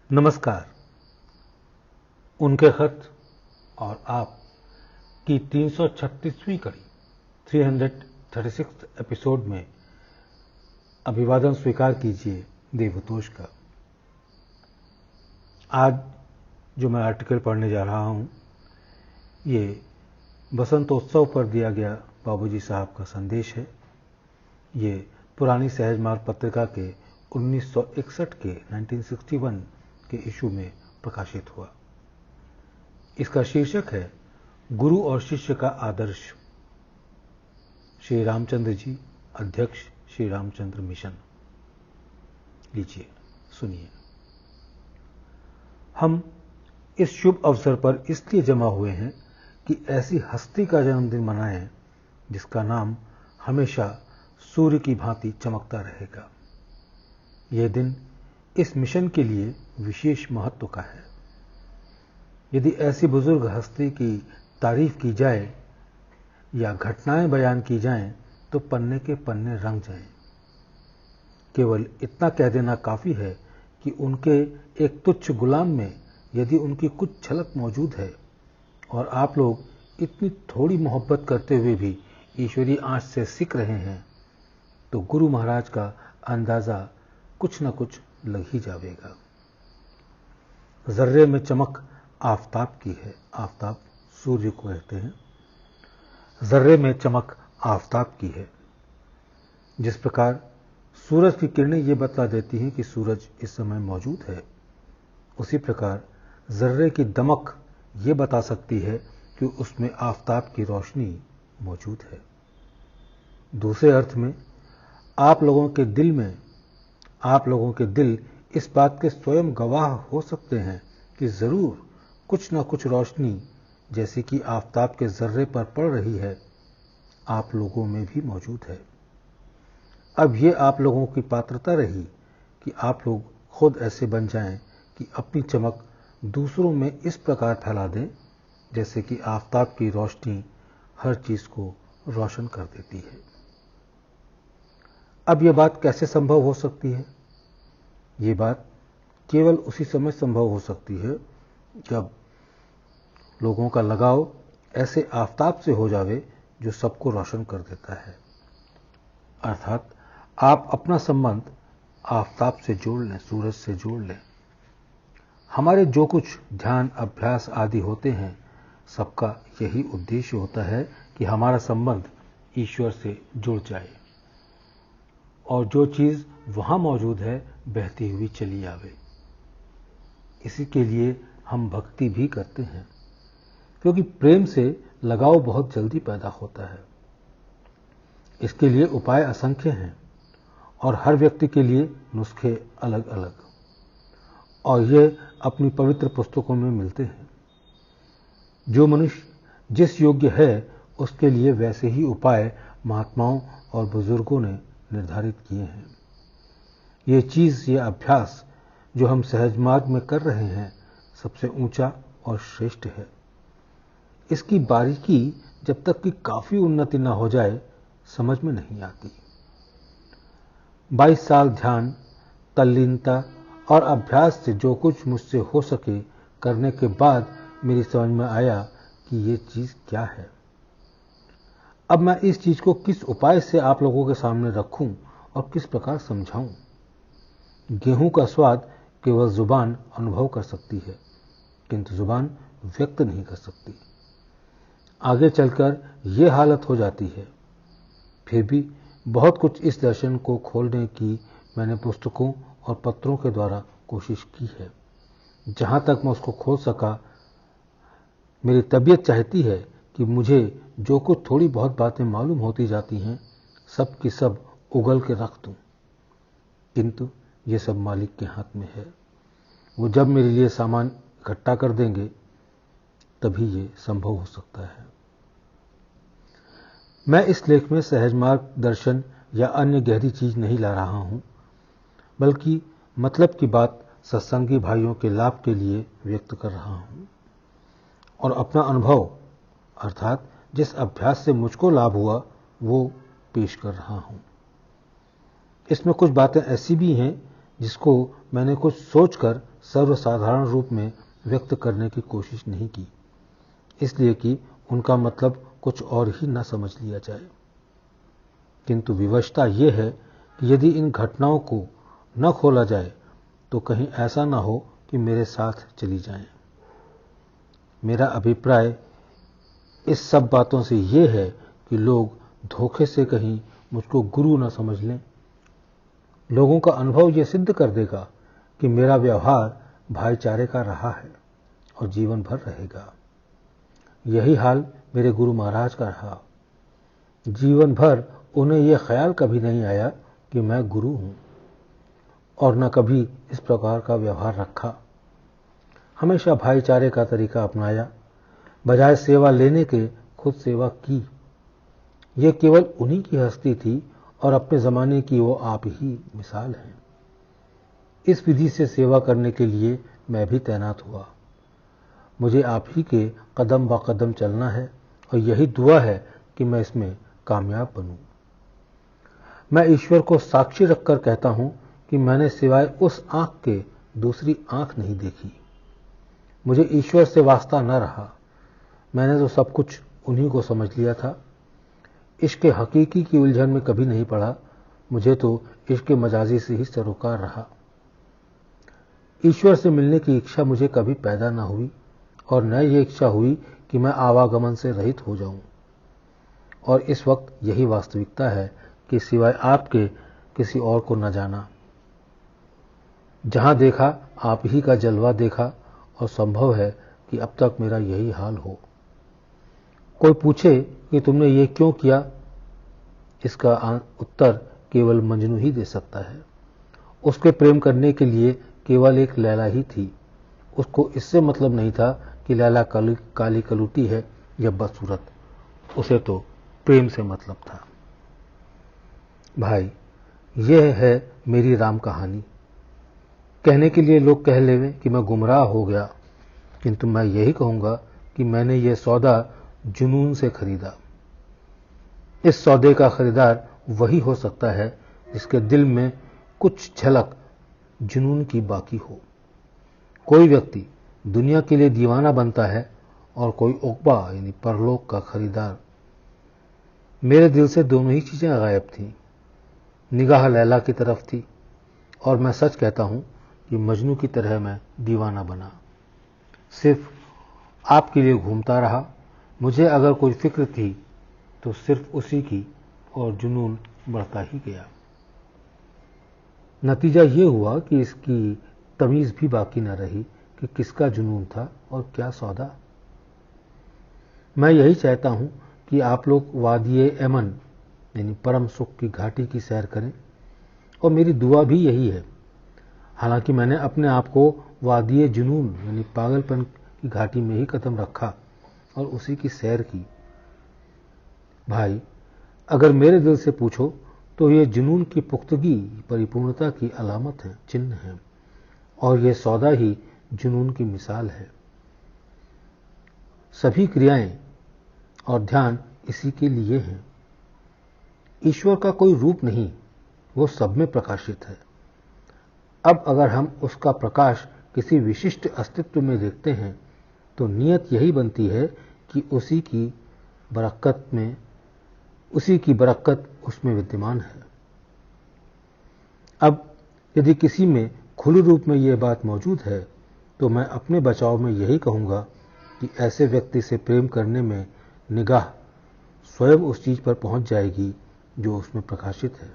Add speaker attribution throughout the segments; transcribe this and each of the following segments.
Speaker 1: नमस्कार। उनके खत और आप की 336वीं कड़ी 336 एपिसोड में अभिवादन स्वीकार कीजिए देवतोष का। आज जो मैं आर्टिकल पढ़ने जा रहा हूं, ये बसंतोत्सव पर दिया गया बाबूजी साहब का संदेश है। ये पुरानी सहज मार्ग पत्रिका के 1961 के 1961 के इशू में प्रकाशित हुआ। इसका शीर्षक है गुरु और शिष्य का आदर्श। श्री रामचंद्र जी, अध्यक्ष श्री रामचंद्र मिशन। लीजिए सुनिए। हम इस शुभ अवसर पर इसलिए जमा हुए हैं कि ऐसी हस्ती का जन्मदिन मनाएं जिसका नाम हमेशा सूर्य की भांति चमकता रहेगा। यह दिन इस मिशन के लिए विशेष महत्व का है। यदि ऐसी बुजुर्ग हस्ती की तारीफ की जाए या घटनाएं बयान की जाएं तो पन्ने के पन्ने रंग जाएं। केवल इतना कह देना काफी है कि उनके एक तुच्छ गुलाम में यदि उनकी कुछ झलक मौजूद है और आप लोग इतनी थोड़ी मोहब्बत करते हुए भी ईश्वरीय आंच से सिक रहे हैं तो गुरु महाराज का अंदाजा कुछ न कुछ लग ही जाएगा। जर्रे में चमक आफताब की है। आफताब सूर्य को कहते हैं। जर्रे में चमक आफताब की है। जिस प्रकार सूरज की किरणें ये बतला देती हैं कि सूरज इस समय मौजूद है, उसी प्रकार जर्रे की दमक ये बता सकती है कि उसमें आफताब की रोशनी मौजूद है। दूसरे अर्थ में आप लोगों के दिल इस बात के स्वयं गवाह हो सकते हैं कि जरूर कुछ न कुछ रोशनी जैसी कि आफताब के जर्रे पर पड़ रही है आप लोगों में भी मौजूद है। अब ये आप लोगों की पात्रता रही कि आप लोग खुद ऐसे बन जाएं कि अपनी चमक दूसरों में इस प्रकार फैला दें जैसे कि आफताब की रोशनी हर चीज को रोशन कर देती है। अब यह बात कैसे संभव हो सकती है? ये बात केवल उसी समय संभव हो सकती है जब लोगों का लगाव ऐसे आफताब से हो जावे जो सबको रोशन कर देता है। अर्थात आप अपना संबंध आफताब से जोड़ लें, सूरज से जोड़ लें। हमारे जो कुछ ध्यान, अभ्यास आदि होते हैं, सबका यही उद्देश्य होता है कि हमारा संबंध ईश्वर से जुड़ जाए और जो चीज वहां मौजूद है बहती हुई चली आवे। इसी के लिए हम भक्ति भी करते हैं, क्योंकि प्रेम से लगाव बहुत जल्दी पैदा होता है। इसके लिए उपाय असंख्य हैं और हर व्यक्ति के लिए नुस्खे अलग अलग, और ये अपनी पवित्र पुस्तकों में मिलते हैं। जो मनुष्य जिस योग्य है उसके लिए वैसे ही उपाय महात्माओं और बुजुर्गों ने निर्धारित किए हैं। ये चीज, ये अभ्यास जो हम सहज मार्ग में कर रहे हैं सबसे ऊंचा और श्रेष्ठ है। इसकी बारीकी जब तक कि काफी उन्नति न हो जाए समझ में नहीं आती। 22 साल ध्यान, तल्लीनता और अभ्यास से जो कुछ मुझसे हो सके करने के बाद मेरी समझ में आया कि ये चीज क्या है। अब मैं इस चीज को किस उपाय से आप लोगों के सामने रखूं और किस प्रकार समझाऊं। गेहूं का स्वाद केवल जुबान अनुभव कर सकती है, किंतु जुबान व्यक्त नहीं कर सकती। आगे चलकर यह हालत हो जाती है। फिर भी बहुत कुछ इस दर्शन को खोलने की मैंने पुस्तकों और पत्रों के द्वारा कोशिश की है। जहां तक मैं उसको खोल सका, मेरी तबीयत चाहती है कि मुझे जो कुछ थोड़ी बहुत बातें मालूम होती जाती हैं सब की सब उगल के रख दूं, किंतु ये सब मालिक के हाथ में है। वो जब मेरे लिए सामान इकट्ठा कर देंगे तभी ये संभव हो सकता है। मैं इस लेख में सहज मार्ग दर्शन या अन्य गहरी चीज नहीं ला रहा हूं, बल्कि मतलब की बात सत्संगी भाइयों के लाभ के लिए व्यक्त कर रहा हूं और अपना अनुभव अर्थात जिस अभ्यास से मुझको लाभ हुआ वो पेश कर रहा हूं। इसमें कुछ बातें ऐसी भी हैं जिसको मैंने कुछ सोचकर सर्वसाधारण रूप में व्यक्त करने की कोशिश नहीं की, इसलिए कि उनका मतलब कुछ और ही न समझ लिया जाए। किंतु विवशता यह है कि यदि इन घटनाओं को न खोला जाए तो कहीं ऐसा न हो कि मेरे साथ चली जाएं। मेरा अभिप्राय इस सब बातों से यह है कि लोग धोखे से कहीं मुझको गुरु न समझ लें। लोगों का अनुभव यह सिद्ध कर देगा कि मेरा व्यवहार भाईचारे का रहा है और जीवन भर रहेगा। यही हाल मेरे गुरु महाराज का रहा। जीवन भर उन्हें यह ख्याल कभी नहीं आया कि मैं गुरु हूं, और न कभी इस प्रकार का व्यवहार रखा। हमेशा भाईचारे का तरीका अपनाया, बजाय सेवा लेने के खुद सेवा की। यह केवल उन्हीं की हस्ती थी और अपने जमाने की वो आप ही मिसाल हैं। इस विधि से सेवा करने के लिए मैं भी तैनात हुआ। मुझे आप ही के कदम ब कदम चलना है और यही दुआ है कि मैं इसमें कामयाब बनूं। मैं ईश्वर को साक्षी रखकर कहता हूं कि मैंने सिवाय उस आंख के दूसरी आंख नहीं देखी। मुझे ईश्वर से वास्ता न रहा। मैंने तो सब कुछ उन्हीं को समझ लिया था। इश्क हकीकी की उलझन में कभी नहीं पड़ा। मुझे तो इश्क मजाजी से ही सरोकार रहा। ईश्वर से मिलने की इच्छा मुझे कभी पैदा न हुई, और न ये इच्छा हुई कि मैं आवागमन से रहित हो जाऊं। और इस वक्त यही वास्तविकता है कि सिवाय आपके किसी और को न जाना। जहां देखा आप ही का जलवा देखा, और संभव है कि अब तक मेरा यही हाल हो। कोई पूछे कि तुमने ये क्यों किया, इसका उत्तर केवल मजनू ही दे सकता है। उसके प्रेम करने के लिए केवल एक लैला ही थी। उसको इससे मतलब नहीं था कि लैला काली कलूटी है या बदसूरत। उसे तो प्रेम से मतलब था। भाई, यह है मेरी राम कहानी। कहने के लिए लोग कह लेवें कि मैं गुमराह हो गया, किंतु मैं यही कहूंगा कि मैंने यह सौदा जुनून से खरीदा। इस सौदे का खरीदार वही हो सकता है जिसके दिल में कुछ झलक जुनून की बाकी हो। कोई व्यक्ति दुनिया के लिए दीवाना बनता है और कोई उक़बा यानी परलोक का खरीदार। मेरे दिल से दोनों ही चीजें गायब थीं। निगाह लैला की तरफ थी, और मैं सच कहता हूं कि मजनू की तरह मैं दीवाना बना। सिर्फ आपके लिए घूमता रहा। मुझे अगर कोई फिक्र थी तो सिर्फ उसी की, और जुनून बढ़ता ही गया। नतीजा ये हुआ कि इसकी तमीज भी बाकी न रही कि किसका जुनून था और क्या सौदा। मैं यही चाहता हूं कि आप लोग वादिये एमन यानी परम सुख की घाटी की सैर करें, और मेरी दुआ भी यही है। हालांकि मैंने अपने आप को वादिये जुनून यानी पागलपन की घाटी में ही कदम रखा और उसी की सैर की। भाई, अगर मेरे दिल से पूछो तो ये जुनून की पुख्तगी परिपूर्णता की अलामत है, चिन्ह है, और यह सौदा ही जुनून की मिसाल है। सभी क्रियाएं और ध्यान इसी के लिए हैं। ईश्वर का कोई रूप नहीं, वो सब में प्रकाशित है। अब अगर हम उसका प्रकाश किसी विशिष्ट अस्तित्व में देखते हैं तो नियत यही बनती है कि उसी की बरकत उसमें विद्यमान है। अब यदि किसी में खुले रूप में यह बात मौजूद है तो मैं अपने बचाव में यही कहूंगा कि ऐसे व्यक्ति से प्रेम करने में निगाह स्वयं उस चीज पर पहुंच जाएगी जो उसमें प्रकाशित है।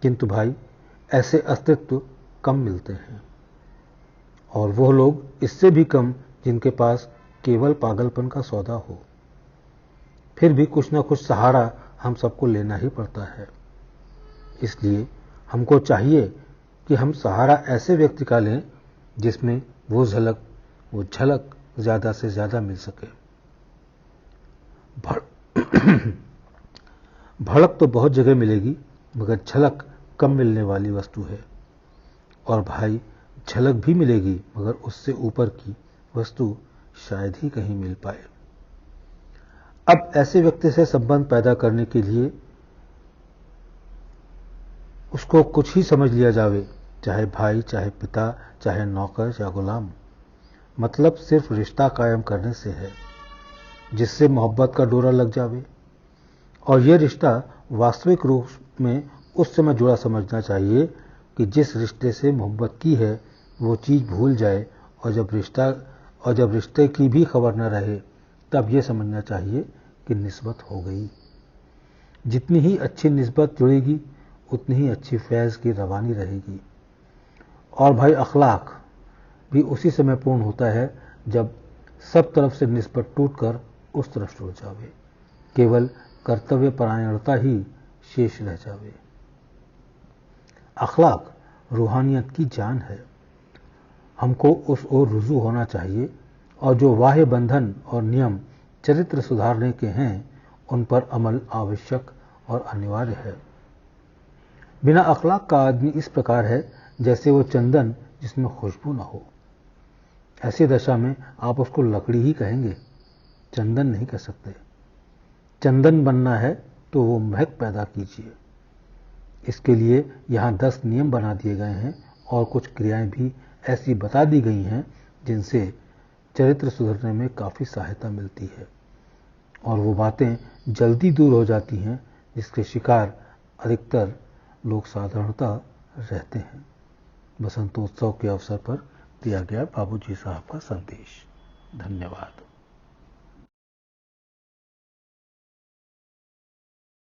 Speaker 1: किंतु भाई, ऐसे अस्तित्व कम मिलते हैं, और वो लोग इससे भी कम जिनके पास केवल पागलपन का सौदा हो। फिर भी कुछ न कुछ सहारा हम सबको लेना ही पड़ता है। इसलिए हमको चाहिए कि हम सहारा ऐसे व्यक्ति का लें जिसमें वो झलक ज्यादा से ज्यादा मिल सके। भड़क तो बहुत जगह मिलेगी, मगर झलक कम मिलने वाली वस्तु है। और भाई, झलक भी मिलेगी, मगर उससे ऊपर की वस्तु शायद ही कहीं मिल पाए। अब ऐसे व्यक्ति से संबंध पैदा करने के लिए उसको कुछ ही समझ लिया जावे चाहे भाई, चाहे पिता, चाहे नौकर या गुलाम। मतलब सिर्फ रिश्ता कायम करने से है जिससे मोहब्बत का डोरा लग जावे। और यह रिश्ता वास्तविक रूप में उस समय जुड़ा समझना चाहिए कि जिस रिश्ते से मोहब्बत की है वो चीज़ भूल जाए, और जब रिश्ते की भी खबर न रहे तब यह समझना चाहिए कि निस्बत हो गई। जितनी ही अच्छी निस्बत जुड़ेगी उतनी ही अच्छी फैज़ की रवानी रहेगी। और भाई अखलाक भी उसी समय पूर्ण होता है जब सब तरफ से निस्बत टूटकर उस तरफ जुड़ जावे, केवल कर्तव्य परायणता ही शेष रह जावे। अखलाक रूहानियत की जान है। हमको उस ओर रुजू होना चाहिए और जो बाह्य बंधन और नियम चरित्र सुधारने के हैं उन पर अमल आवश्यक और अनिवार्य है। बिना अखलाक का आदमी इस प्रकार है जैसे वो चंदन जिसमें खुशबू न हो। ऐसी दशा में आप उसको लकड़ी ही कहेंगे, चंदन नहीं कह सकते। चंदन बनना है तो वो महक पैदा कीजिए। इसके लिए यहाँ 10 नियम बना दिए गए हैं और कुछ क्रियाएं भी ऐसी बता दी गई हैं जिनसे चरित्र सुधरने में काफ़ी सहायता मिलती है, और वो बातें जल्दी दूर हो जाती हैं जिसके शिकार अधिकतर लोग साधारणतः रहते हैं। बसंतोत्सव के अवसर पर दिया गया बाबूजी साहब का संदेश। धन्यवाद।